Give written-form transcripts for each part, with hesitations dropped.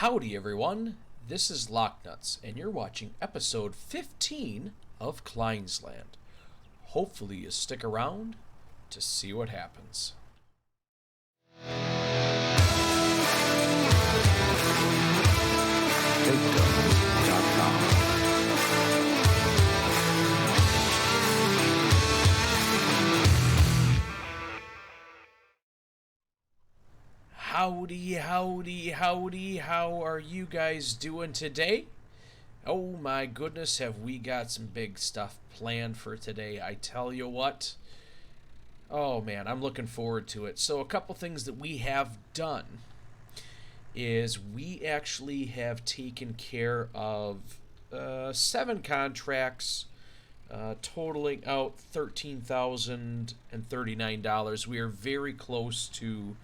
Howdy, everyone. This is Nutz, and you're watching episode 15 of Kleines Land. Hopefully, you stick around to see what happens. Howdy, how are you guys doing today? Oh my goodness, have we got some big stuff planned for today, I tell you what. Oh man, I'm looking forward to it. So a couple things that we have done is we actually have taken care of 7 contracts totaling out $13,039. We are very close to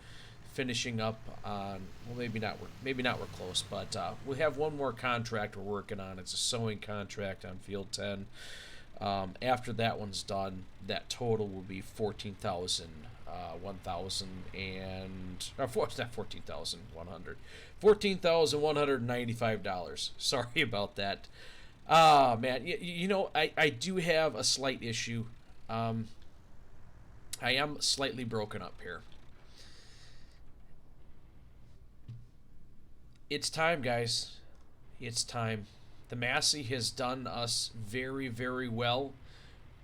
finishing up on, well, maybe not we're close, but we have one more contract we're working on. It's a sewing contract on field 10. After that one's done, that total will be 14,000 $14,195. Sorry about that. Man, I do have a slight issue. I am slightly broken up here. It's time, guys. It's time. The Massey has done us very, very well.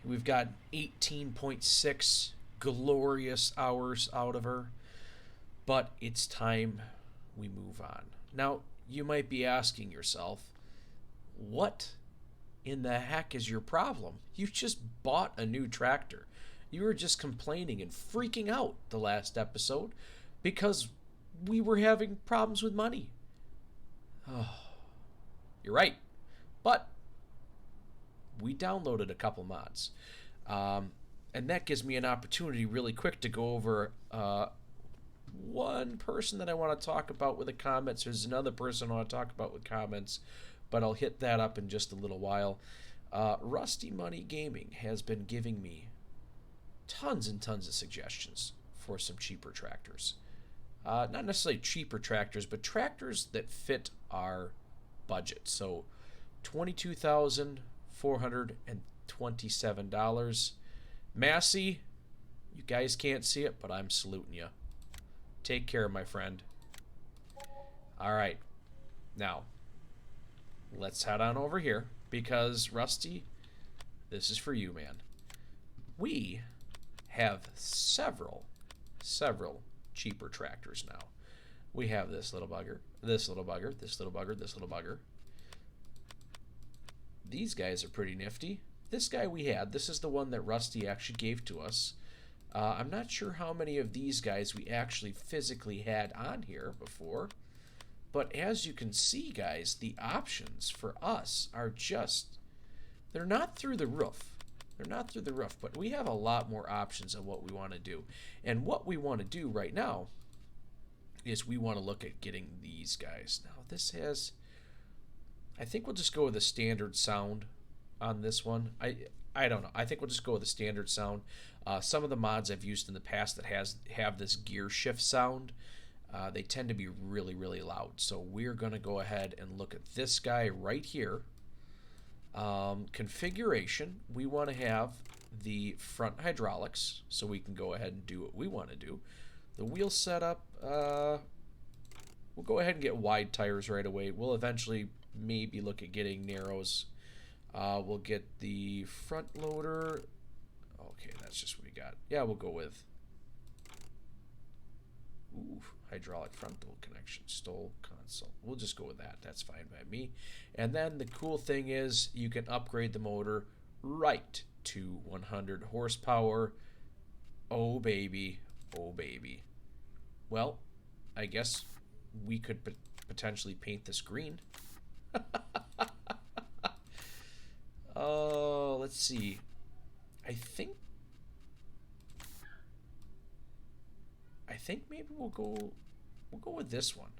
We've got 18.6 glorious hours out of her. But it's time we move on. Now, you might be asking yourself, what in the heck is your problem? You just bought a new tractor. You were just complaining and freaking out the last episode because we were having problems with money. Oh, you're right. But we downloaded a couple mods. And that gives me an opportunity really quick to go over one person that I want to talk about with the comments. There's another person I want to talk about with comments, but I'll hit that up in just a little while. Rusty Money Gaming has been giving me tons and tons of suggestions for some cheaper tractors. Not necessarily cheaper tractors, but tractors that fit our budget. So $22,427. Massey, you guys can't see it, but I'm saluting you. Take care, my friend. All right. Now, let's head on over here because, Rusty, this is for you, man. We have several cheaper tractors now. We have this little bugger, this little bugger, this little bugger, this little bugger. These guys are pretty nifty. This guy we had, this is the one that Rusty actually gave to us. I'm not sure how many of these guys we actually physically had on here before, but as you can see, guys, the options for us are just, they're not through the roof. They're not through the roof, but we have a lot more options of what we want to do. And what we want to do right now is we want to look at getting these guys. Now, this has, I think we'll just go with a standard sound on this one. I don't know. I think we'll just go with a standard sound. Some of the mods I've used in the past that have this gear shift sound, they tend to be really, really loud. So we're going to go ahead and look at this guy right here. Configuration, we want to have the front hydraulics so we can go ahead and do what we want to do. The wheel setup, we'll go ahead and get wide tires right away. We'll eventually maybe look at getting narrows. We'll get the front loader. Okay, that's just what we got. Yeah, we'll go with hydraulic front door connection, stole console. We'll just go with that. That's fine by me. And then the cool thing is you can upgrade the motor right to 100 horsepower. Oh, baby. Oh, baby. Well, I guess we could potentially paint this green. Oh, let's see. I think maybe we'll go with this one.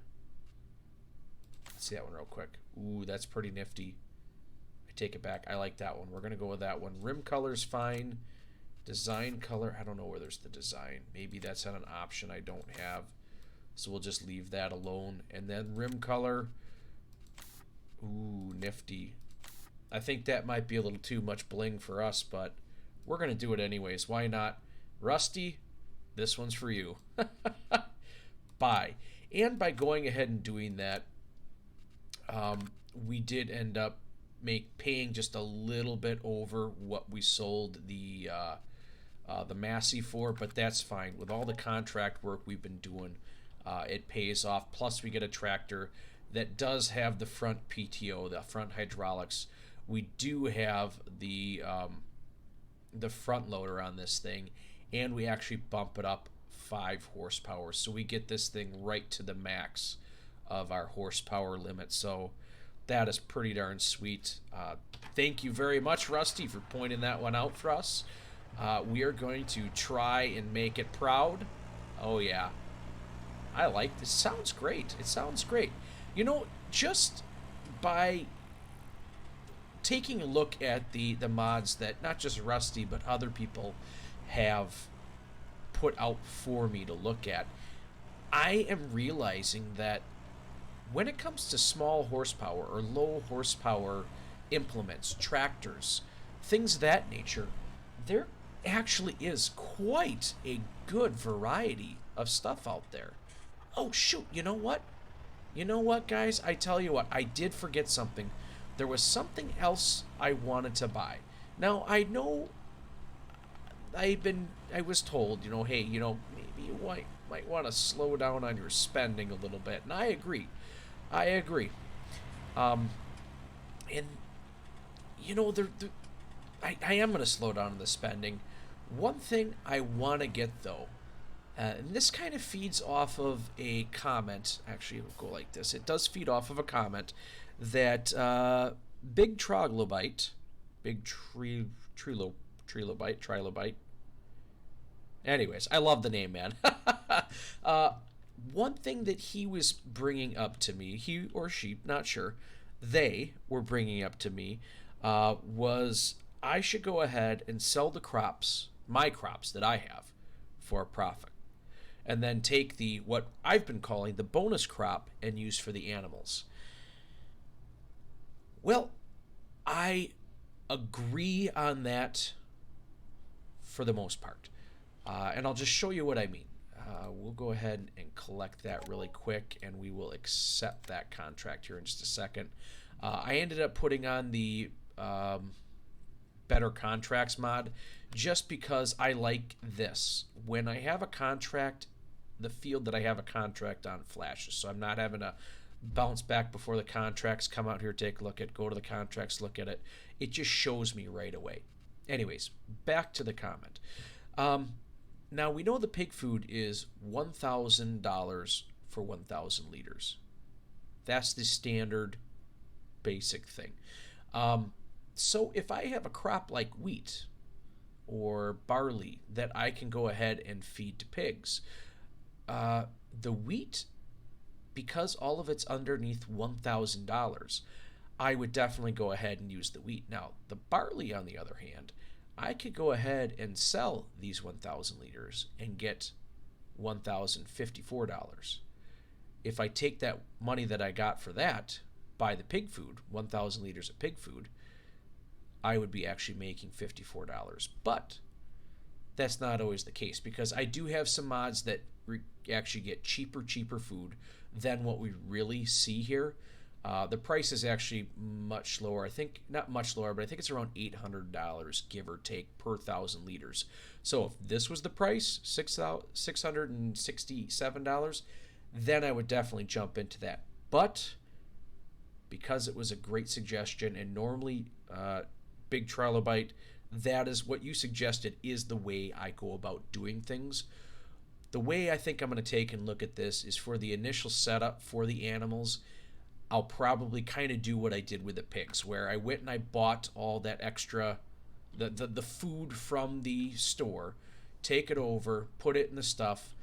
Let's see that one real quick. Ooh, that's pretty nifty. I take it back. I like that one. We're gonna go with that one. Rim color's fine. Design color, I don't know where there's the design. Maybe that's on an option I don't have. so we'll just leave that alone. And then rim color, ooh, nifty. I think that might be a little too much bling for us, but we're going to do it anyways. Why not? Rusty, this one's for you. Bye. And by going ahead and doing that, we did end up paying just a little bit over what we sold the Massey for, but that's fine. With all the contract work we've been doing, it pays off. Plus, we get a tractor that does have the front PTO, the front hydraulics. We do have the front loader on this thing, and we actually bump it up 5 horsepower, so we get this thing right to the max of our horsepower limit. So that is pretty darn sweet. Thank you very much, Rusty, for pointing that one out for us. We are going to try and make it proud. Oh yeah, I like this. Sounds great. It sounds great. You know, just by taking a look at the mods that not just Rusty but other people have put out for me to look at, I am realizing that when it comes to small horsepower or low horsepower implements, tractors, things of that nature, there actually is quite a good variety of stuff out there. Oh shoot, you know what? You know what, guys? I tell you what, I did forget something. There was something else I wanted to buy. Now, I know I was told, you know, hey, you know, maybe you might want to slow down on your spending a little bit. And I agree. And, you know, I am going to slow down on the spending. One thing I want to get, though, and this kind of feeds off of a comment. Actually, it'll go like this. It does feed off of a comment that Big Trilobite, Trilobite. Anyways, I love the name, man. One thing that he was bringing up to me, he or she, not sure, they were bringing up to me, was I should go ahead and sell the crops, my crops that I have, for a profit. And then take what I've been calling the bonus crop and use for the animals. Well, I agree on that for the most part. And I'll just show you what I mean. We'll go ahead and collect that really quick, and we will accept that contract here in just a second. I ended up putting on the Better Contracts mod just because I like this. When I have a contract, the field that I have a contract on flashes, so I'm not having to bounce back before the contracts, come out here, take a look at, go to the contracts, look at it. It just shows me right away. Anyways, back to the comment. Now, we know the pig food is $1,000 for 1,000 liters. That's the standard basic thing. So if I have a crop like wheat or barley that I can go ahead and feed to pigs, the wheat, because all of it's underneath $1,000, I would definitely go ahead and use the wheat. Now, the barley, on the other hand, I could go ahead and sell these 1,000 liters and get $1,054. If I take that money that I got for that, buy the pig food, 1,000 liters of pig food, I would be actually making $54. But that's not always the case, because I do have some mods that actually get cheaper food than what we really see here. The price is actually much lower. I think, not much lower, but I think it's around $800, give or take, per 1,000 liters. So if this was the price, $667, then I would definitely jump into that. But because it was a great suggestion, and normally Big Trilobite, that is what you suggested is the way I go about doing things. The way I think I'm going to take and look at this is for the initial setup for the animals, I'll probably kind of do what I did with the pigs, where I went and I bought all that extra, the food from the store, take it over, put it in the stuff,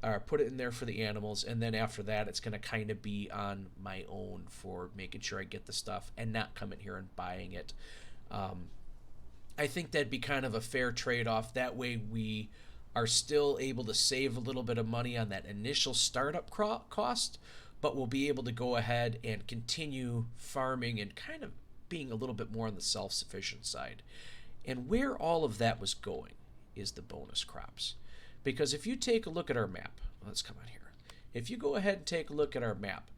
or put it in there for the animals, and then after that it's going to kind of be on my own for making sure I get the stuff and not come in here and buying it. I think that'd be kind of a fair trade-off. That way we are still able to save a little bit of money on that initial startup cost, but will be able to go ahead and continue farming and kind of being a little bit more on the self-sufficient side. And where all of that was going is the bonus crops. Because if you take a look at our map, let's come on here. If you go ahead and take a look at our map,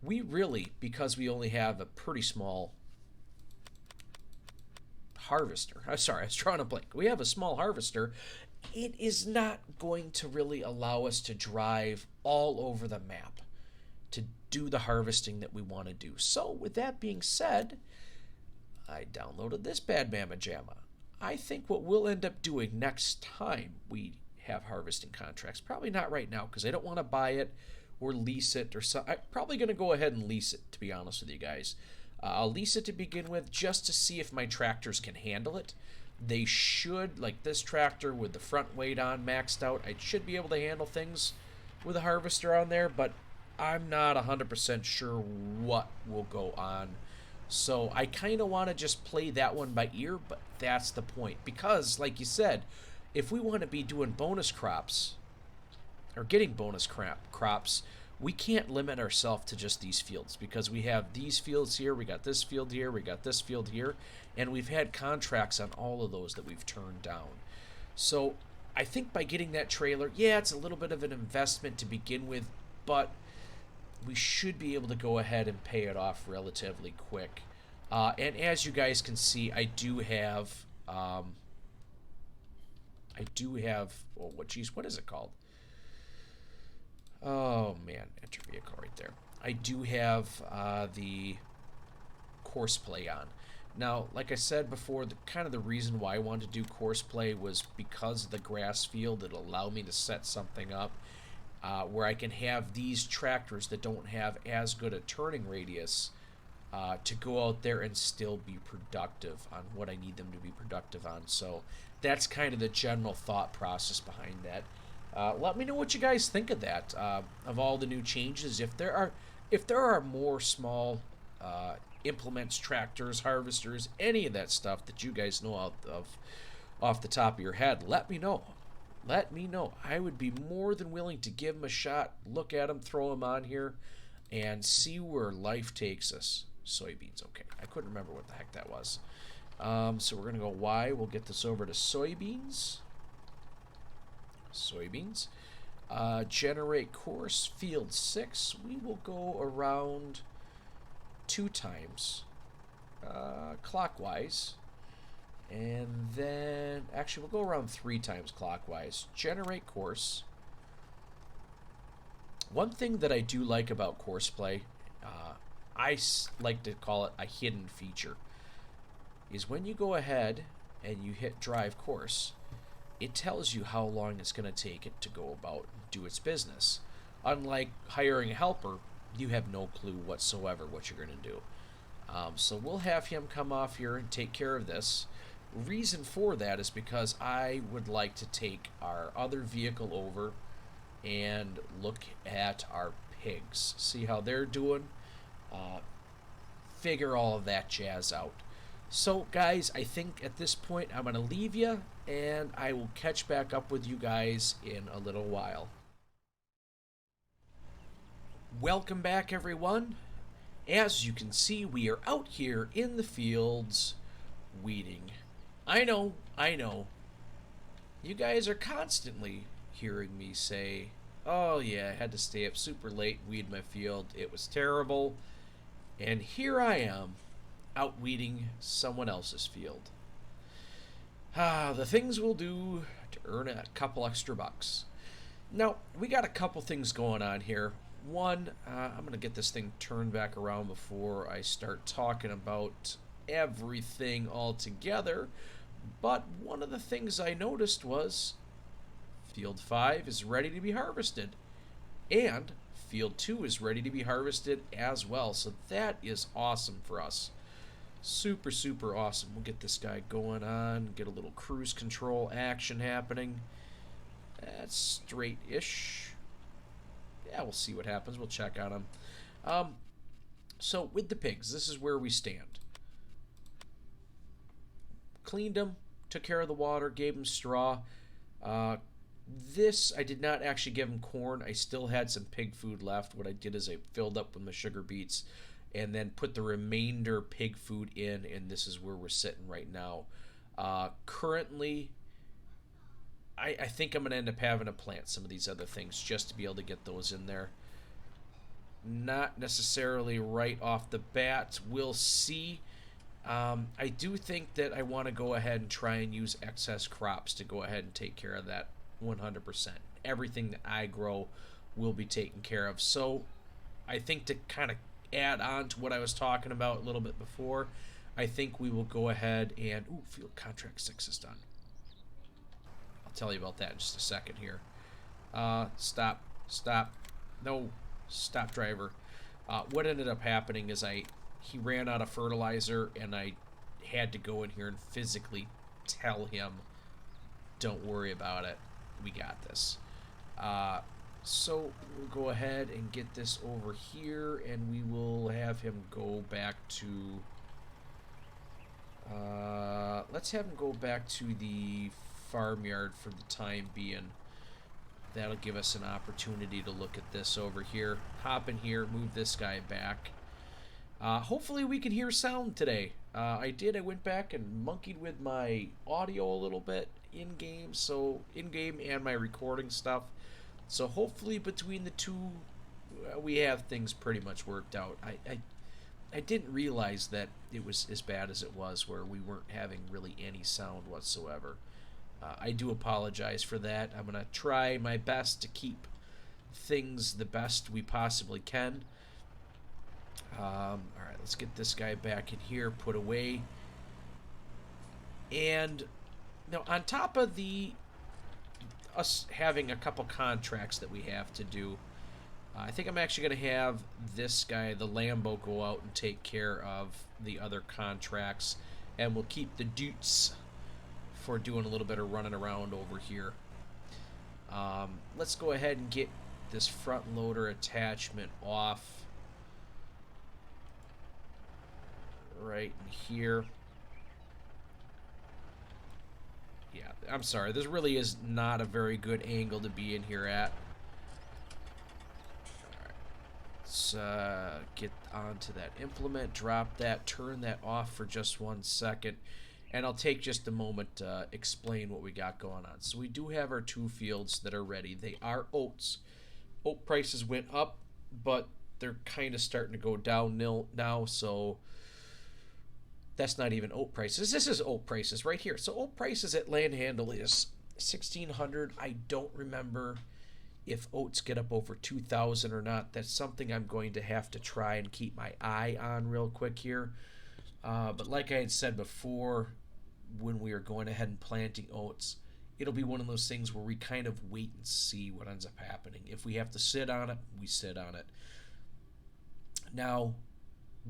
we really, because we only have a pretty small harvester, sorry, I was drawing a blank. We have a small harvester. It is not going to really allow us to drive all over the map to do the harvesting that we want to do. So with that being said, I downloaded this bad mamma jamma. I think what we'll end up doing next time we have harvesting contracts, probably not right now because I don't want to buy it or lease it or something. I'm probably going to go ahead and lease it, to be honest with you guys. I'll lease it to begin with just to see if my tractors can handle it. They should, like this tractor with the front weight on maxed out, I should be able to handle things with a harvester on there, but I'm not 100% sure what will go on. So I kind of want to just play that one by ear, but that's the point. Because, like you said, if we want to be doing bonus crops, or getting bonus crops, we can't limit ourselves to just these fields because we have these fields here, we got this field here, we got this field here, and we've had contracts on all of those that we've turned down. So I think by getting that trailer, yeah, it's a little bit of an investment to begin with, but we should be able to go ahead and pay it off relatively quick. And as you guys can see, I do have, oh, what is it called? Oh man, enter vehicle right there. I do have the course play on. Now, like I said before, the reason why I wanted to do course play was because of the grass field. It'll allow me to set something up where I can have these tractors that don't have as good a turning radius to go out there and still be productive on what I need them to be productive on. So that's kind of the general thought process behind that. Let me know what you guys think of that, of all the new changes. If there are more small implements, tractors, harvesters, any of that stuff that you guys know off the top of your head, let me know. Let me know. I would be more than willing to give them a shot, look at them, throw them on here, and see where life takes us. Soybeans, okay. I couldn't remember what the heck that was. So we're going to go Y. We'll get this over to soybeans. Generate course, field 6. We will go around 2 times clockwise. And then, actually, we'll go around 3 times clockwise. Generate course. One thing that I do like about course play, I like to call it a hidden feature, is when you go ahead and you hit drive course, it tells you how long it's going to take it to go about and do its business. Unlike hiring a helper, you have no clue whatsoever what you're going to do. So we'll have him come off here and take care of this. Reason for that is because I would like to take our other vehicle over and look at our pigs, see how they're doing, figure all of that jazz out. So guys, I think at this point I'm going to leave you, and I will catch back up with you guys in a little while. Welcome back, everyone. As you can see, we are out here in the fields weeding. I know. You guys are constantly hearing me say, oh yeah, I had to stay up super late, weed my field. It was terrible. And here I am, out weeding someone else's field. The things we'll do to earn a couple extra bucks. Now, we got a couple things going on here. One, I'm going to get this thing turned back around before I start talking about everything all together. But one of the things I noticed was Field 5 is ready to be harvested. And Field 2 is ready to be harvested as well. So that is awesome for us. Super, super awesome. We'll get this guy going on, get a little cruise control action happening. That's straight-ish. Yeah, we'll see what happens. We'll check on him. So with the pigs, this is where we stand. Cleaned them, took care of the water, gave them straw. This, I did not actually give him corn. I still had some pig food left. What I did is I filled up with my sugar beets and then put the remainder pig food in, and this is where we're sitting right now. Currently, I think I'm going to end up having to plant some of these other things just to be able to get those in there. Not necessarily right off the bat. We'll see. I do think that I want to go ahead and try and use excess crops to go ahead and take care of that 100%. Everything that I grow will be taken care of. So I think to kind of add on to what I was talking about a little bit before, I think we will go ahead and... Ooh, field contract 6 is done. I'll tell you about that in just a second here. Stop. No, stop, driver. What ended up happening is he ran out of fertilizer, and I had to go in here and physically tell him, don't worry about it. We got this. So we'll go ahead and get this over here, and we will have him go back to... let's have him go back to the farmyard for the time being. That'll give us an opportunity to look at this over here. Hop in here, move this guy back. Hopefully we can hear sound today. I went back and monkeyed with my audio a little bit in-game, and my recording stuff. So hopefully between the two, we have things pretty much worked out. I didn't realize that it was as bad as it was, where we weren't having really any sound whatsoever. I do apologize for that. I'm going to try my best to keep things the best we possibly can. Alright, let's get this guy back in here, put away. And now, on top of us having a couple contracts that we have to do, I think I'm actually going to have this guy, the Lambo, go out and take care of the other contracts, and we'll keep the Deutz for doing a little bit of running around over here. Let's go ahead and get this front loader attachment off right in here. Yeah, I'm sorry. This really is not a very good angle to be in here at. Alright. Let's get onto that implement, drop that, turn that off for just 1 second, and I'll take just a moment to explain what we got going on. So we do have our 2 fields that are ready. They are oats. Oat prices went up, but they're kind of starting to go down now, so that's not even oat prices. This is oat prices right here. So oat prices at Land Handle is $1,600. I don't remember if oats get up over 2,000 or not. That's something I'm going to have to try and keep my eye on real quick here. But like I had said before, when we are going ahead and planting oats, it'll be one of those things where we kind of wait and see what ends up happening. If we have to sit on it, we sit on it. Now,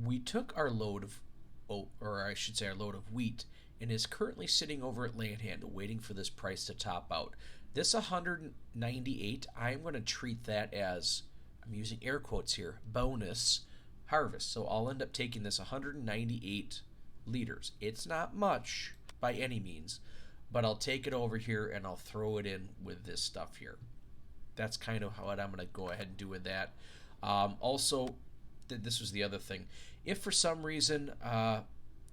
we took our load of oat, or I should say our load of wheat, and is currently sitting over at Land Handle waiting for this price to top out. This 198, I'm going to treat that as, I'm using air quotes here, bonus harvest. So I'll end up taking this 198 liters. It's not much by any means, but I'll take it over here and I'll throw it in with this stuff here. That's kind of what I'm going to go ahead and do with that. Also, this was the other thing. If for some reason,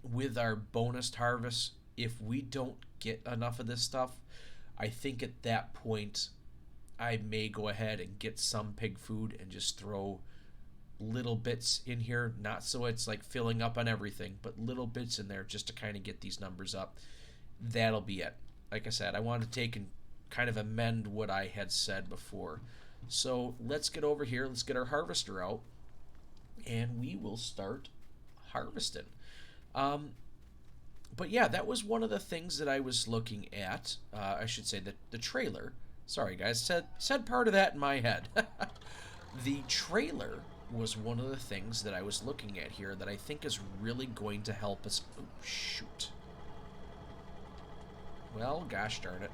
with our bonus harvest, if we don't get enough of this stuff, I think at that point, I may go ahead and get some pig food and just throw little bits in here. Not so it's like filling up on everything, but little bits in there just to kind of get these numbers up. That'll be it. Like I said, I wanted to take and kind of amend what I had said before. So let's get over here. Let's get our harvester out, and we will start harvesting. But yeah, that was one of the things that I was looking at. I should say that the trailer. Sorry, guys, said part of that in my head. The trailer was one of the things that I was looking at here that I think is really going to help us. Oh, shoot. Well, gosh darn it.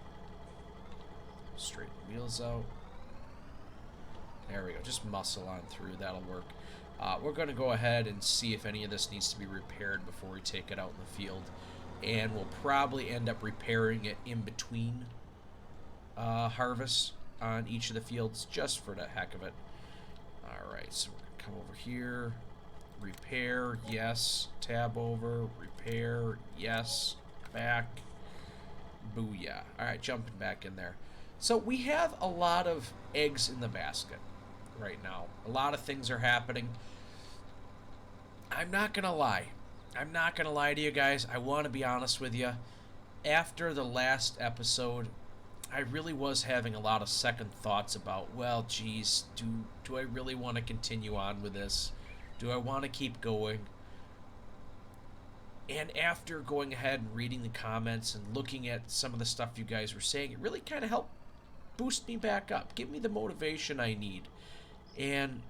Straighten the wheels out. There we go. Just muscle on through. That'll work. We're going to go ahead and see if any of this needs to be repaired before we take it out in the field. And we'll probably end up repairing it in between harvests on each of the fields just for the heck of it. Alright, so we're going to come over here. Repair, yes. Tab over. Repair, yes. Back. Booyah. Alright, jumping back in there. So we have a lot of eggs in the basket right now. A lot of things are happening. I'm not going to lie. I'm not going to lie to you guys. I want to be honest with you. After the last episode, I really was having a lot of second thoughts about, well, geez, do I really want to continue on with this? Do I want to keep going? And after going ahead and reading the comments and looking at some of the stuff you guys were saying, it really kind of helped boost me back up, give me the motivation I need. And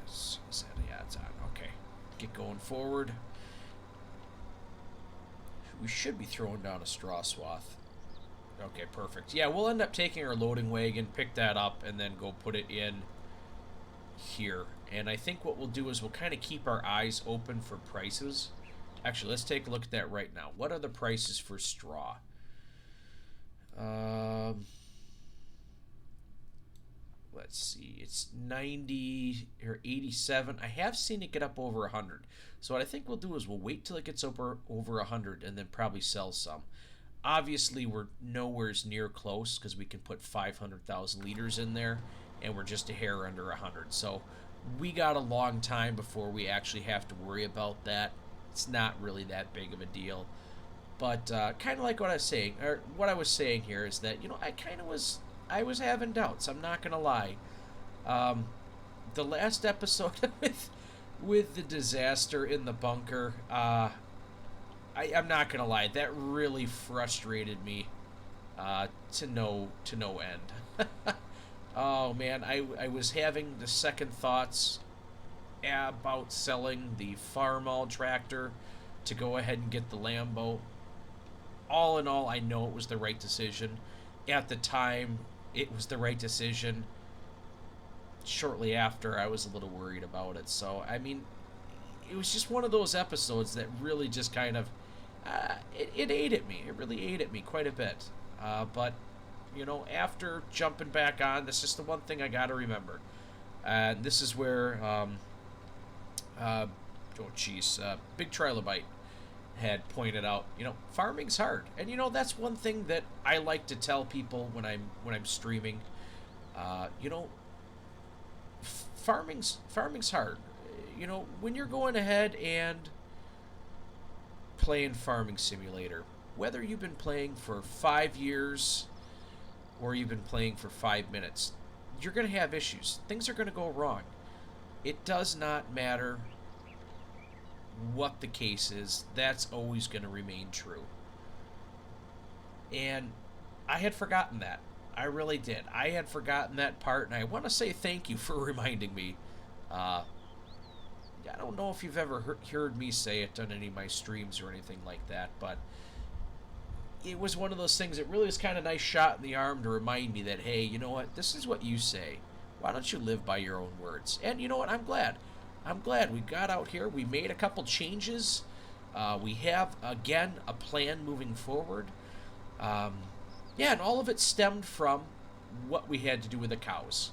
yeah, it's on. Okay, get going forward. We should be throwing down a straw swath. Okay, perfect. Yeah, we'll end up taking our loading wagon, pick that up, and then go put it in here. And I think what we'll do is we'll kind of keep our eyes open for prices. Actually, let's take a look at that right now. What are the prices for straw? Let's see. It's 90 or 87. I have seen it get up over 100. So what I think we'll do is we'll wait till it gets over 100 and then probably sell some. Obviously, we're nowhere near close because we can put 500,000 liters in there, and we're just a hair under 100. So we got a long time before we actually have to worry about that. It's not really that big of a deal. But kind of like what I was saying, or what I was saying here is that, you know, I was having doubts. I'm not gonna lie. The last episode with the disaster in the bunker, I'm not gonna lie. That really frustrated me to no end. Oh man, I was having the second thoughts about selling the Farmall tractor to go ahead and get the Lambo. All in all, I know it was the right decision. At the time, it was the right decision. Shortly after, I was a little worried about it. So, I mean, it was just one of those episodes that really just kind of, it ate at me. It really ate at me quite a bit. But, you know, after jumping back on, this is the one thing I got to remember. And this is where, Big Trilobite had pointed out, you know, farming's hard. And you know, that's one thing that I like to tell people when I'm streaming. You know, farming's hard. You know, when you're going ahead and playing Farming Simulator, whether you've been playing for 5 years or you've been playing for 5 minutes, you're going to have issues. Things are going to go wrong. It does not matter what the case is, that's always going to remain true. And I had forgotten that. I really did. I had forgotten that part, and I want to say thank you for reminding me. I don't know if you've ever heard me say it on any of my streams or anything like that, but it was one of those things that really was kind of a nice shot in the arm to remind me that, hey, you know what, this is what you say. Why don't you live by your own words? And you know what, I'm glad we got out here. We made a couple changes. We have, again, a plan moving forward. Yeah, and all of it stemmed from what we had to do with the cows.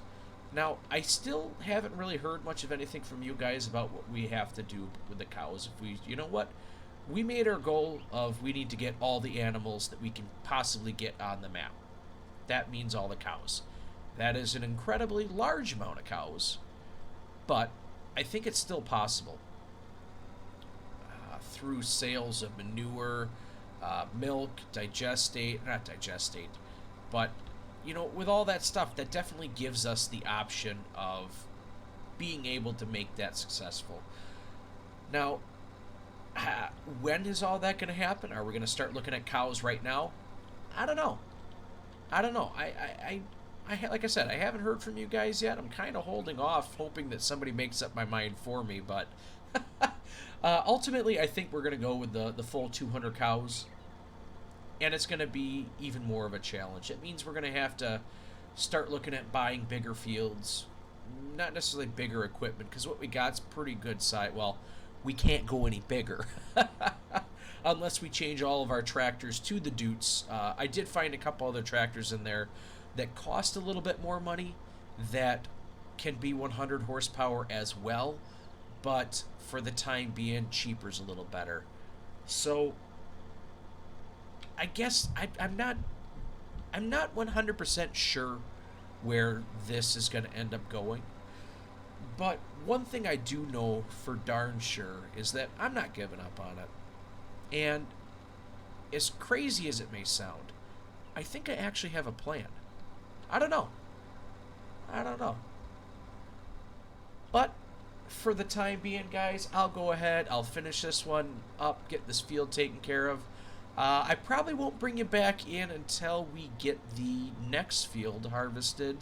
Now, I still haven't really heard much of anything from you guys about what we have to do with the cows. You know what? We made our goal of we need to get all the animals that we can possibly get on the map. That means all the cows. That is an incredibly large amount of cows, but I think it's still possible through sales of manure, milk, not digestate, but, you know, with all that stuff, that definitely gives us the option of being able to make that successful. Now, when is all that going to happen? Are we going to start looking at cows right now? I don't know. I like I said, I haven't heard from you guys yet. I'm kind of holding off, hoping that somebody makes up my mind for me. But ultimately, I think we're going to go with the full 200 cows. And it's going to be even more of a challenge. It means we're going to have to start looking at buying bigger fields. Not necessarily bigger equipment, because what we got's pretty good size. Well, we can't go any bigger. unless we change all of our tractors to the Deutz. I did find a couple other tractors in there that cost a little bit more money that can be 100 horsepower as well, but for the time being, cheaper's a little better. So I guess I'm not 100% sure where this is going to end up going. But one thing I do know for darn sure is that I'm not giving up on it. And as crazy as it may sound, I think I actually have a plan. I don't know. I don't know. But for the time being, guys, I'll go ahead. I'll finish this one up, get this field taken care of. I probably won't bring you back in until we get the next field harvested.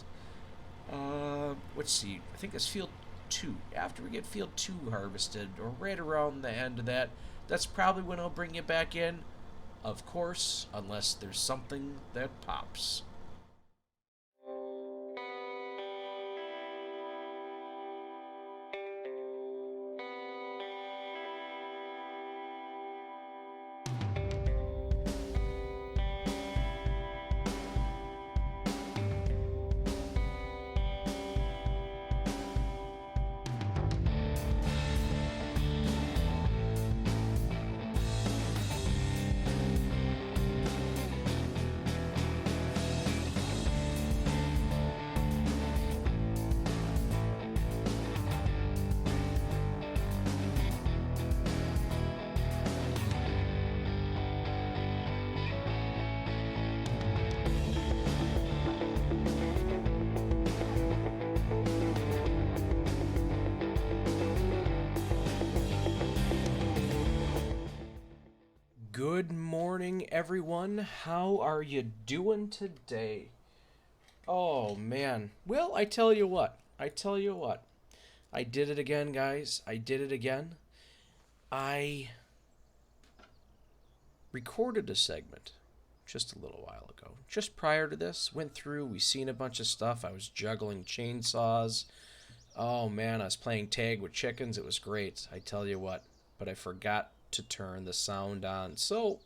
Let's see. I think it's field 2. After we get field 2 harvested, or right around the end of that, that's probably when I'll bring you back in. Of course, unless there's something that pops. Good morning, everyone. How are you doing today? Oh, man. Well, I tell you what. I did it again, guys. I did it again. I recorded a segment just a little while ago. Just prior to this, went through, we seen a bunch of stuff. I was juggling chainsaws. Oh, man, I was playing tag with chickens. It was great. I tell you what. But I forgot to turn the sound on. So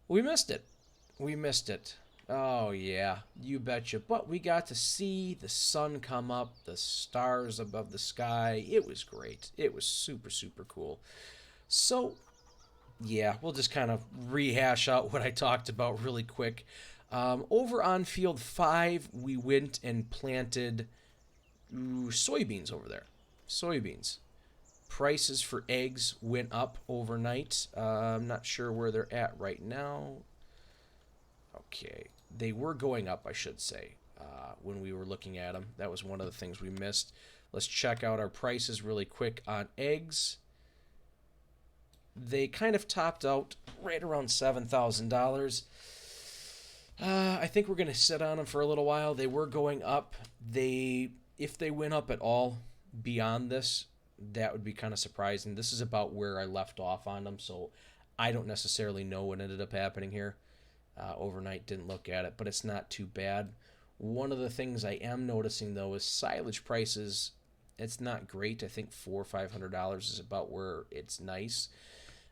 we missed it. Oh yeah, you betcha. But we got to see the sun come up, the stars above the sky. It was great. It was super, super cool. So yeah, we'll just kind of rehash out what I talked about really quick. Over on field 5, we went and planted soybeans over there. Soybeans. Prices for eggs went up overnight. I'm not sure where they're at right now. Okay, they were going up, I should say, when we were looking at them. That was one of the things we missed. Let's check out our prices really quick on eggs. They kind of topped out right around $7,000. I think we're going to sit on them for a little while. They were going up. If they went up at all beyond this, that would be kind of surprising. This is about where I left off on them, so I don't necessarily know what ended up happening here. Overnight, didn't look at it, but it's not too bad. One of the things I am noticing, though, is silage prices. It's not great. I think $400 or $500 is about where it's nice.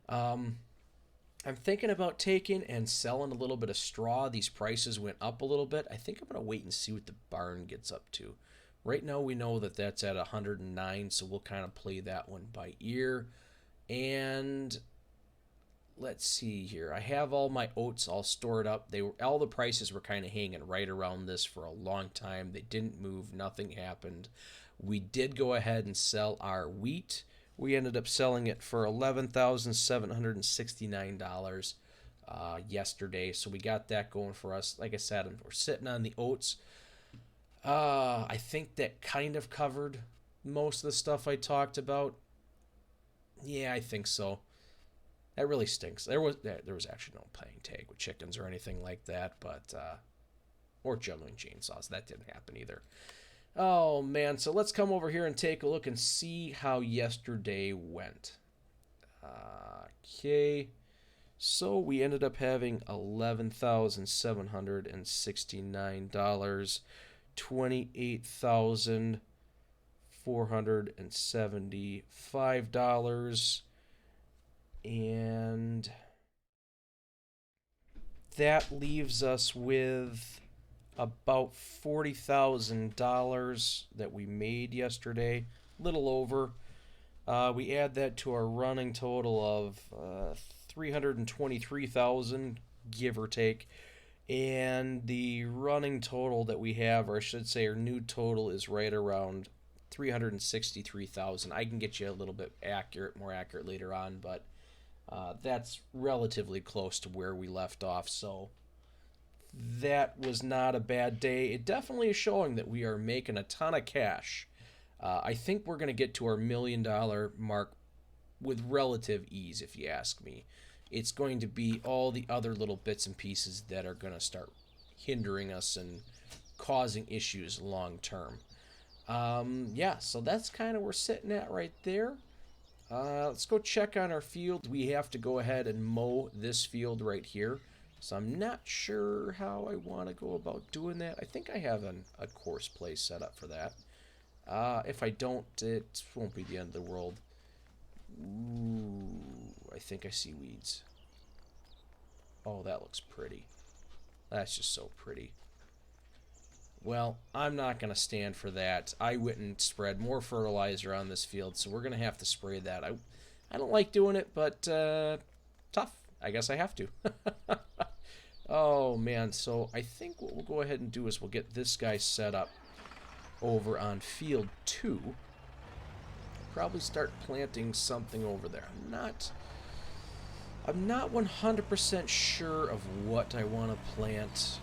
I'm thinking about taking and selling a little bit of straw. These prices went up a little bit. I think I'm going to wait and see what the barn gets up to. Right now we know that that's at 109, so we'll kind of play that one by ear. And let's see here. I have all my oats all stored up. All the prices were kind of hanging right around this for a long time. They didn't move. Nothing happened. We did go ahead and sell our wheat. We ended up selling it for $11,769 yesterday. So we got that going for us. Like I said, we're sitting on the oats. I think that kind of covered most of the stuff I talked about. Yeah, I think so. That really stinks. There was actually no playing tag with chickens or anything like that, but or juggling chainsaws. That didn't happen either. Oh man, so let's come over here and take a look and see how yesterday went. Okay. So we ended up having $11,769. $28,475. And that leaves us with about $40,000 that we made yesterday, little over. We add that to our running total of 323,000, give or take. And the running total that we have, or I should say our new total, is right around 363,000. I can get you a little bit more accurate later on, but that's relatively close to where we left off. So that was not a bad day. It definitely is showing that we are making a ton of cash. I think we're going to get to our $1 million mark with relative ease, if you ask me. It's going to be all the other little bits and pieces that are going to start hindering us and causing issues long term. Yeah, so that's kind of where we're sitting at right there. Let's go check on our field. We have to go ahead and mow this field right here. So I'm not sure how I want to go about doing that. I think I have a course play set up for that. If I don't, it won't be the end of the world. Ooh, I think I see weeds. Oh, that looks pretty. That's just so pretty. Well, I'm not going to stand for that. I went and spread more fertilizer on this field, so we're going to have to spray that. I don't like doing it, but tough. I guess I have to. Oh, man. So I think what we'll go ahead and do is we'll get this guy set up over on field 2. Probably start planting something over there. I'm not 100% sure of what I want to plant.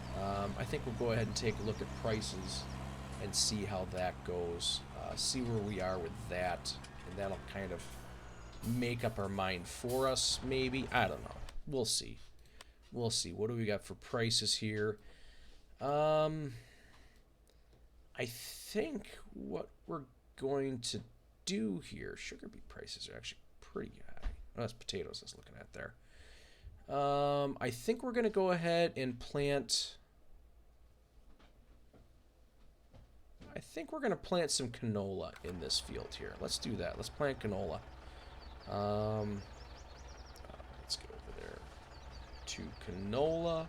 I think we'll go ahead and take a look at prices and see how that goes. See where we are with that, and that'll kind of make up our mind for us, maybe. I don't know. We'll see. We'll see. What do we got for prices here? I think what we're going to do here, sugar beet prices are actually pretty high. Oh, that's potatoes I was looking at there. I think we're going to go ahead and plant... I think we're going to plant some canola in this field here. Let's do that. Let's plant canola. Let's go over there to canola.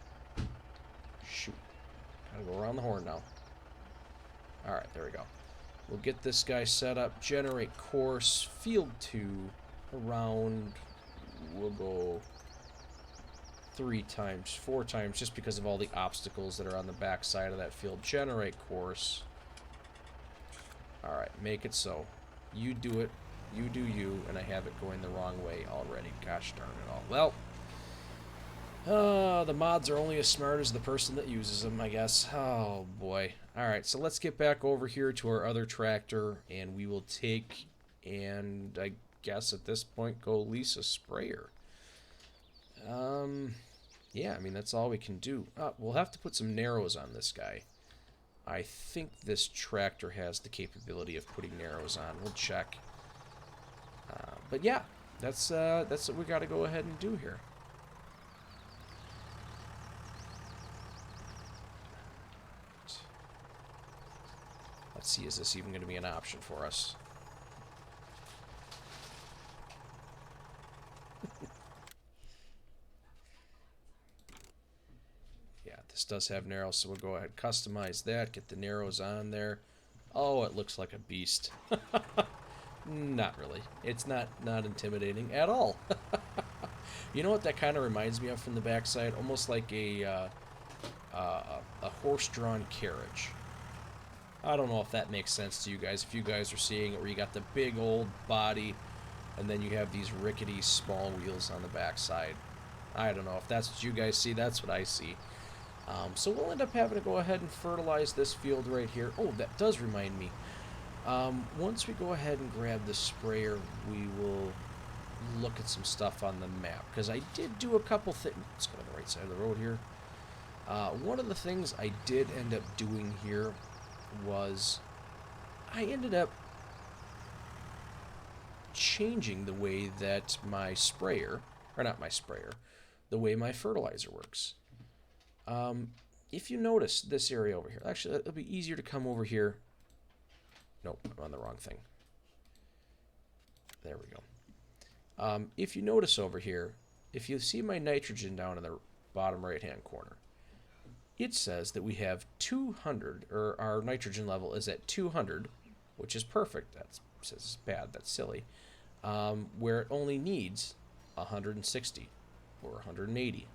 Shoot. Gotta go around the horn now. Alright, there we go. We'll get this guy set up. Generate course. Field 2. Around... We'll go 3 times, 4 times, just because of all the obstacles that are on the back side of that field. Generate course. Alright, make it so. You do it. You do you, and I have it going the wrong way already. Gosh darn it all. Well, the mods are only as smart as the person that uses them, I guess. Oh, boy. Alright, so let's get back over here to our other tractor, and we will take, and I guess at this point, go lease a sprayer. Yeah, I mean, that's all we can do. We'll have to put some narrows on this guy. I think this tractor has the capability of putting narrows on. We'll check. But yeah, that's what we got to go ahead and do here. Let's see, is this even going to be an option for us? Yeah, this does have narrows, so we'll go ahead and customize that, get the narrows on there. Oh, it looks like a beast. Not really. It's not intimidating at all. You know what that kind of reminds me of from the backside? Almost like a horse-drawn carriage. I don't know if that makes sense to you guys. If you guys are seeing it where you got the big old body and then you have these rickety small wheels on the backside. I don't know if that's what you guys see. That's what I see. So we'll end up having to go ahead and fertilize this field right here. Oh, that does remind me. Once we go ahead and grab the sprayer, we will look at some stuff on the map. Because I did do a couple things. Let's go to the right side of the road here. One of the things I did end up doing here was I ended up changing the way that my sprayer, or not my sprayer, the way my fertilizer works. If you notice this area over here, actually it'll be easier to come over here. Nope, I'm on the wrong thing. There we go. If you notice over here, if you see my nitrogen down in the bottom right-hand corner, it says that we have 200, or our nitrogen level is at 200, which is perfect. That says it's bad. That's silly. Where it only needs 160 or 180.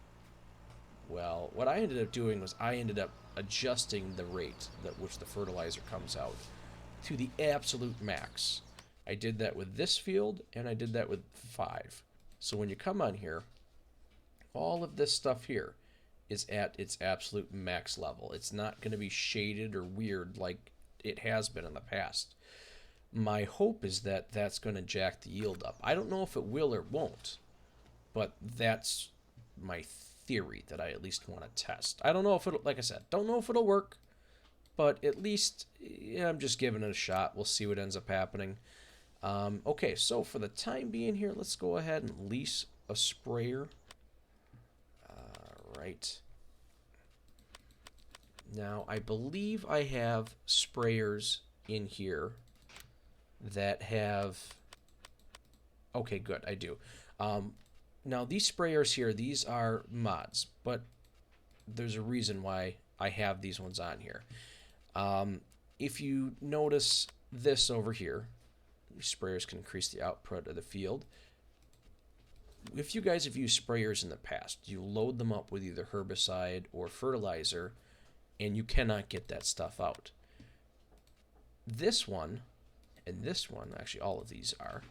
Well, what I ended up doing was I ended up adjusting the rate at which the fertilizer comes out to the absolute max. I did that with this field, and I did that with 5. So when you come on here, all of this stuff here is at its absolute max level. It's not going to be shaded or weird like it has been in the past. My hope is that that's going to jack the yield up. I don't know if it will or won't, but that's my theory that I at least want to test. I don't know if it'll, like I said, don't know if it'll work, but at least I'm just giving it a shot. We'll see what ends up happening. Okay, so for the time being here, let's go ahead and lease a sprayer. Right. Now, I believe I have sprayers in here that have... Okay, good, I do. Now, these sprayers here, these are mods, but there's a reason why I have these ones on here. If you notice this over here, sprayers can increase the output of the field. If you guys have used sprayers in the past, you load them up with either herbicide or fertilizer, and you cannot get that stuff out. This one, and this one, actually all of these are,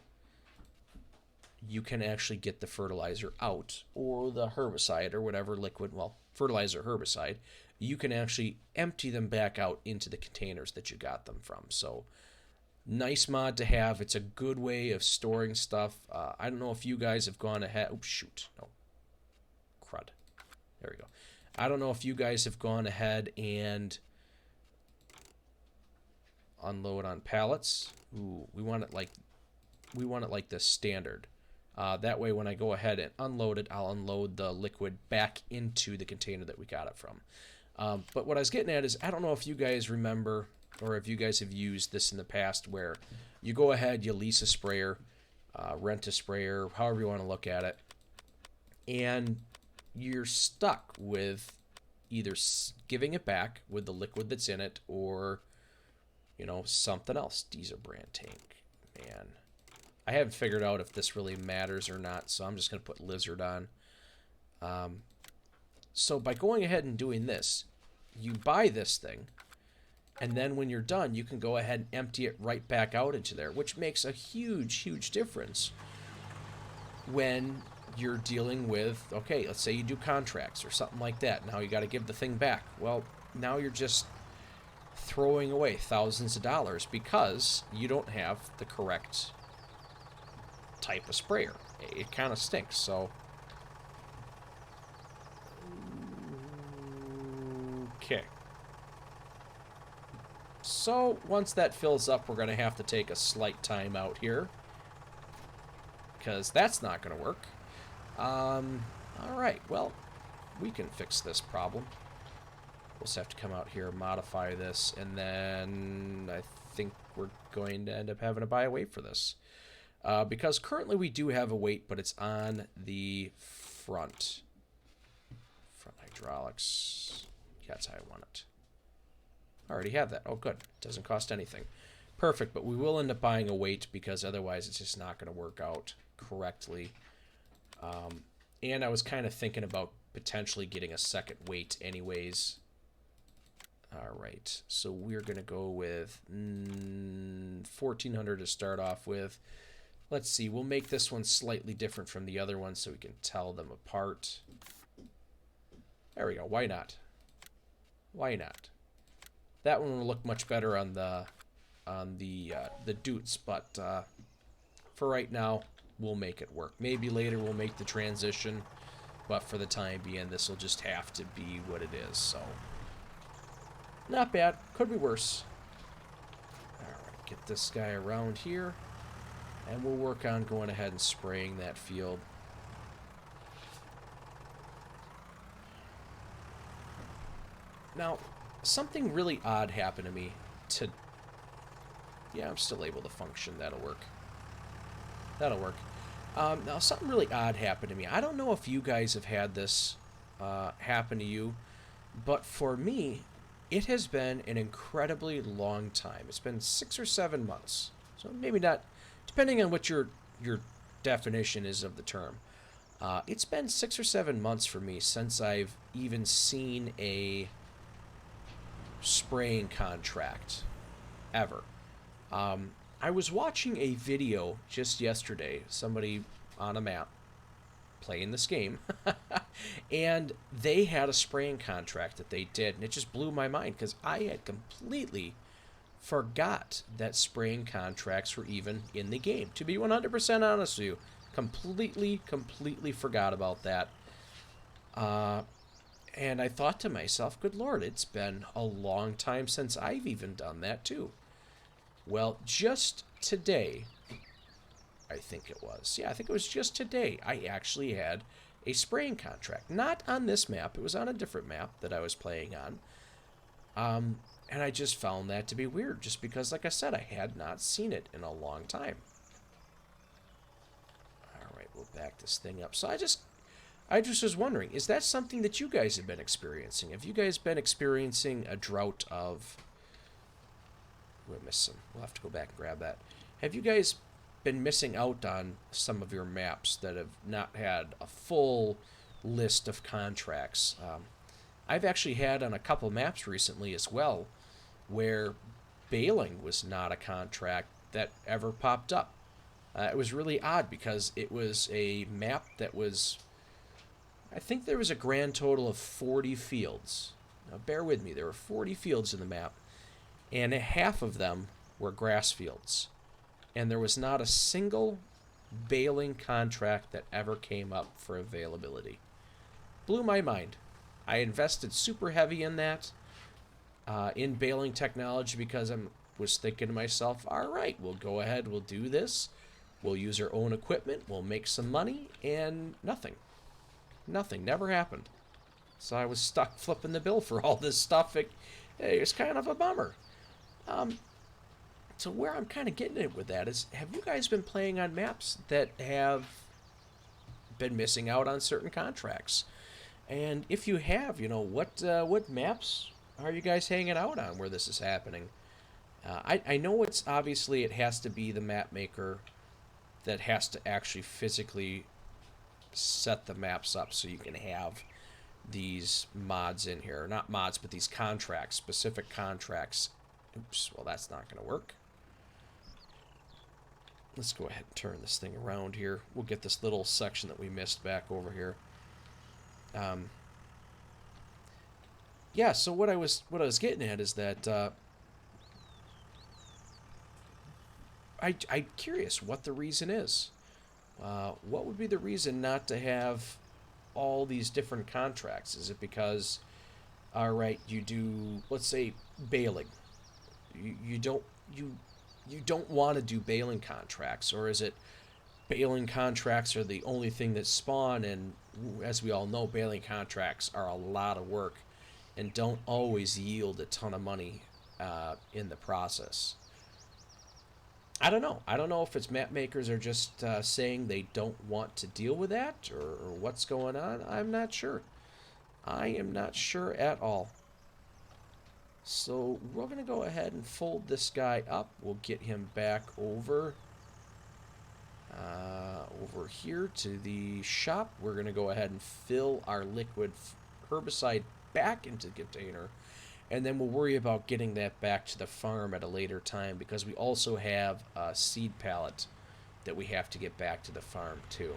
you can actually get the fertilizer out, or the herbicide, or whatever liquid, well, fertilizer, herbicide, you can actually empty them back out into the containers that you got them from. So, nice mod to have. It's a good way of storing stuff. I don't know if you guys have gone ahead. Oh, shoot. No. Crud. There we go. I don't know if you guys have gone ahead and unload on pallets. Ooh, we want it like the standard. That way, when I go ahead and unload it, I'll unload the liquid back into the container that we got it from. But what I was getting at is, I don't know if you guys remember, or if you guys have used this in the past, where you go ahead, you lease a sprayer, rent a sprayer, however you want to look at it, and you're stuck with either giving it back with the liquid that's in it, or, you know, something else. Diesel brand tank. Man, I haven't figured out if this really matters or not, so I'm just going to put lizard on. So by going ahead and doing this, you buy this thing, and then when you're done, you can go ahead and empty it right back out into there, which makes a huge, huge difference when you're dealing with, okay, let's say you do contracts or something like that. Now you got to give the thing back. Well, now you're just throwing away thousands of dollars because you don't have the correct type of sprayer. It kind of stinks, so... Okay. So, once that fills up, we're going to have to take a slight time out here, because that's not going to work. Alright, well, we can fix this problem. We'll just have to come out here, modify this, and then I think we're going to end up having to buy a weight for this. Because currently we do have a weight, but it's on the front. Front hydraulics. That's how I want it. I already have that. Oh, good. It doesn't cost anything. Perfect, but we will end up buying a weight because otherwise it's just not going to work out correctly. And I was kind of thinking about potentially getting a second weight anyways. Alright, so we're going to go with 1,400 to start off with. Let's see, we'll make this one slightly different from the other one so we can tell them apart. There we go, why not? Why not? That one will look much better on the Deutz, but for right now, we'll make it work. Maybe later we'll make the transition, but for the time being, this will just have to be what it is, so... Not bad. Could be worse. Alright, get this guy around here, and we'll work on going ahead and spraying that field. Now, something really odd happened to me to... Yeah, I'm still able to function. That'll work. That'll work. Now, something really odd happened to me. I don't know if you guys have had this happen to you, but for me, it has been an incredibly long time. It's been 6 or 7 months. So maybe not, depending on what your definition is of the term. It's been 6 or 7 months for me since I've even seen a spraying contract ever. I was watching a video just yesterday, somebody on a map playing this game, and they had a spraying contract that they did, and it just blew my mind because I had completely forgot that spraying contracts were even in the game. To be 100% honest with you, completely forgot about that. And I thought to myself, good Lord, it's been a long time since I've even done that too. Well, just today, I think it was. Yeah, I think it was just today. I actually had a spraying contract. Not on this map. It was on a different map that I was playing on. And I just found that to be weird, just because, like I said, I had not seen it in a long time. All right, we'll back this thing up. So I just was wondering, is that something that you guys have been experiencing? Have you guys been experiencing a drought of... Ooh, I missed some. We'll have to go back and grab that. Have you guys been missing out on some of your maps that have not had a full list of contracts? I've actually had on a couple maps recently as well where baling was not a contract that ever popped up. It was really odd because it was a map that was... I think there was a grand total of 40 fields. Now bear with me, there were 40 fields in the map, and half of them were grass fields. And there was not a single baling contract that ever came up for availability. Blew my mind. I invested super heavy in that, in baling technology, because I was thinking to myself, all right, we'll go ahead, we'll do this, we'll use our own equipment, we'll make some money, and nothing. Nothing, never happened. So I was stuck flipping the bill for all this stuff. It was kind of a bummer. So where I'm kind of getting it with that is, have you guys been playing on maps that have been missing out on certain contracts? And if you have, what maps are you guys hanging out on where this is happening? I know it's obviously it has to be the map maker that has to actually physically set the maps up so you can have these mods in here. Not mods, but these contracts, specific contracts. Oops, well, that's not going to work. Let's go ahead and turn this thing around here. We'll get this little section that we missed back over here. Yeah, so what I was getting at is that I'm curious what the reason is. What would be the reason not to have all these different contracts? Is it because, all right, you do, let's say, baling. You don't want to do baling contracts, or is it baling contracts are the only thing that spawn? And as we all know, baling contracts are a lot of work and don't always yield a ton of money in the process. I don't know. I don't know if it's map makers are just saying they don't want to deal with that, or what's going on. I'm not sure. I am not sure at all. So we're going to go ahead and fold this guy up. We'll get him back over here to the shop. We're going to go ahead and fill our liquid herbicide back into the container. And then we'll worry about getting that back to the farm at a later time, because we also have a seed pallet that we have to get back to the farm too.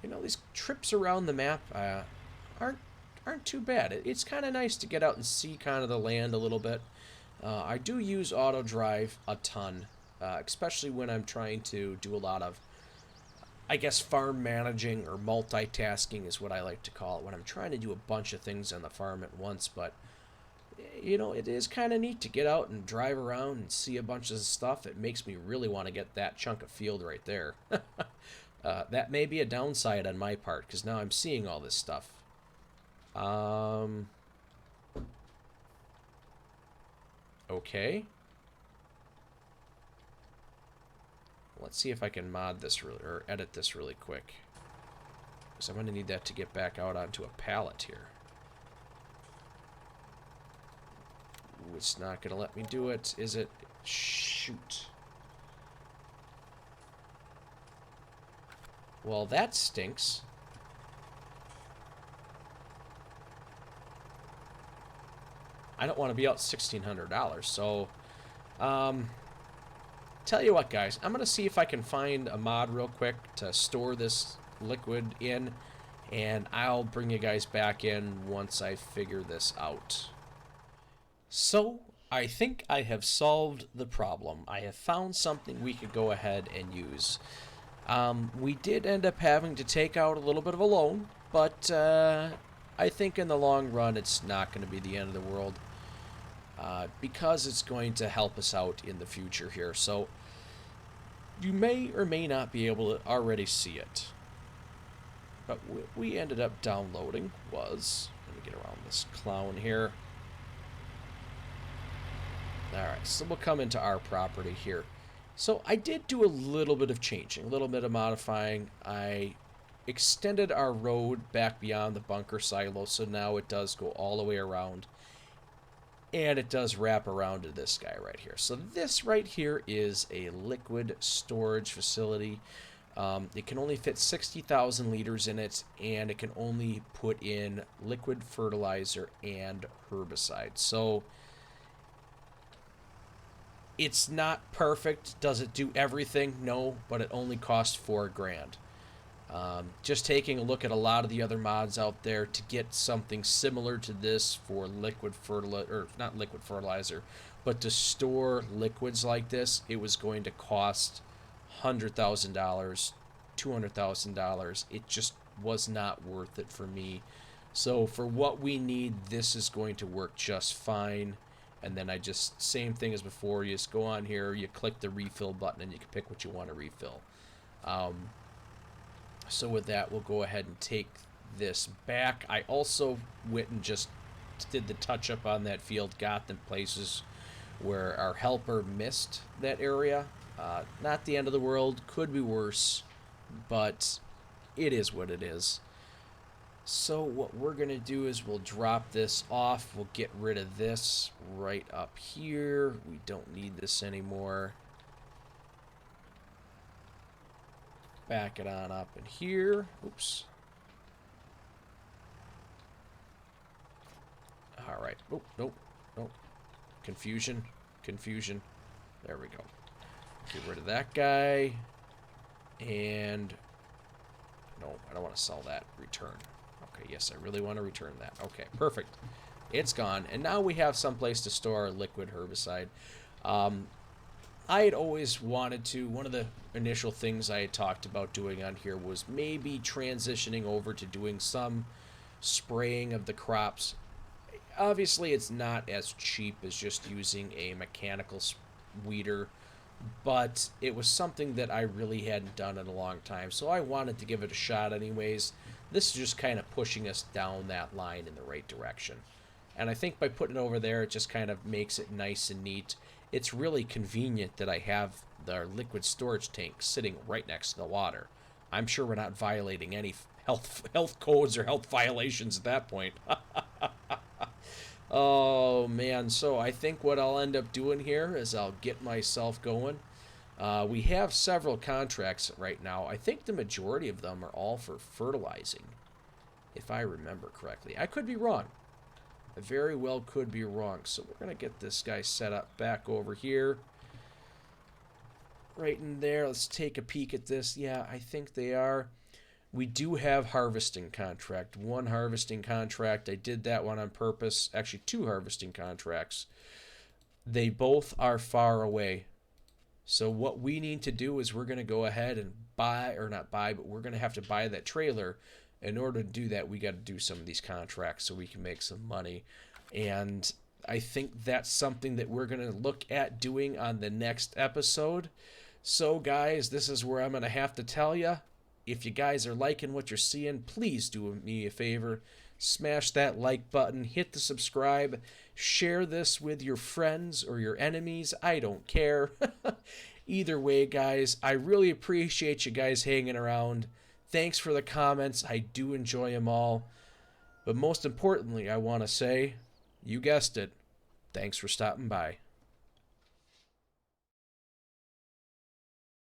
These trips around the map aren't too bad. It's kind of nice to get out and see kind of the land a little bit. I do use auto drive a ton, especially when I'm trying to do a lot of, I guess, farm managing, or multitasking is what I like to call it, when I'm trying to do a bunch of things on the farm at once. But it is kind of neat to get out and drive around and see a bunch of stuff. It makes me really want to get that chunk of field right there. That may be a downside on my part, because now I'm seeing all this stuff. Okay. let's see if I can mod this or edit this really quick. Because I'm going to need that to get back out onto a pallet here. Ooh, it's not going to let me do it, is it? Shoot. Well, that stinks. I don't want to be out $1,600, so tell you what, guys, I'm going to see if I can find a mod real quick to store this liquid in, and I'll bring you guys back in once I figure this out. So, I think I have solved the problem. I have found something we could go ahead and use. We did end up having to take out a little bit of a loan, but I think in the long run it's not going to be the end of the world, because it's going to help us out in the future here. So you may or may not be able to already see it. But what we ended up downloading was, let me get around this clown here. Alright, so we'll come into our property here. So I did do a little bit of changing, a little bit of modifying. I extended our road back beyond the bunker silo, so now it does go all the way around. And it does wrap around to this guy right here. So this right here is a liquid storage facility. It can only fit 60,000 liters in it, and it can only put in liquid fertilizer and herbicide. So it's not perfect. Does it do everything? No, but it only costs $4,000. Just taking a look at a lot of the other mods out there to get something similar to this for liquid fertilizer, or not liquid fertilizer, but to store liquids like this, it was going to cost $100,000, $200,000. It just was not worth it for me. So for what we need, this is going to work just fine. And then I just, same thing as before, you just go on here, you click the refill button, and you can pick what you want to refill. So with that, we'll go ahead and take this back. I also went and just did the touch-up on that field, got the places where our helper missed that area. Not the end of the world, could be worse, but it is what it is. So what we're going to do is we'll drop this off. We'll get rid of this right up here. We don't need this anymore. Back it on up in here. Oops. All right. Oh, nope. Nope. Confusion. Confusion. There we go. Get rid of that guy. And no, I don't want to sell that. Return. Okay, yes, I really want to return that. Okay, perfect. It's gone. And now we have someplace to store our liquid herbicide. I had always wanted to, one of the initial things I had talked about doing on here was maybe transitioning over to doing some spraying of the crops. Obviously, it's not as cheap as just using a mechanical weeder, but it was something that I really hadn't done in a long time, so I wanted to give it a shot anyways. This is just kind of pushing us down that line in the right direction. And I think by putting it over there, it just kind of makes it nice and neat. It's really convenient that I have the liquid storage tank sitting right next to the water. I'm sure we're not violating any health codes or health violations at that point. Oh, man. So I think what I'll end up doing here is I'll get myself going. We have several contracts right now. I think the majority of them are all for fertilizing, if I remember correctly. I could be wrong. I very well could be wrong. So we're going to get this guy set up back over here. Right in there. Let's take a peek at this. Yeah, I think they are. We do have harvesting contract. One harvesting contract. I did that one on purpose. Actually, two harvesting contracts. They both are far away. So what we need to do is we're going to go ahead and buy, or not buy, but we're going to have to buy that trailer. In order to do that, we got to do some of these contracts so we can make some money. And I think that's something that we're going to look at doing on the next episode. So, guys, this is where I'm going to have to tell you, if you guys are liking what you're seeing, please do me a favor. Smash that like button, hit the subscribe, share this with your friends or your enemies. I don't care. Either way, guys, I really appreciate you guys hanging around. Thanks for the comments. I do enjoy them all. But most importantly, I want to say, you guessed it, thanks for stopping by.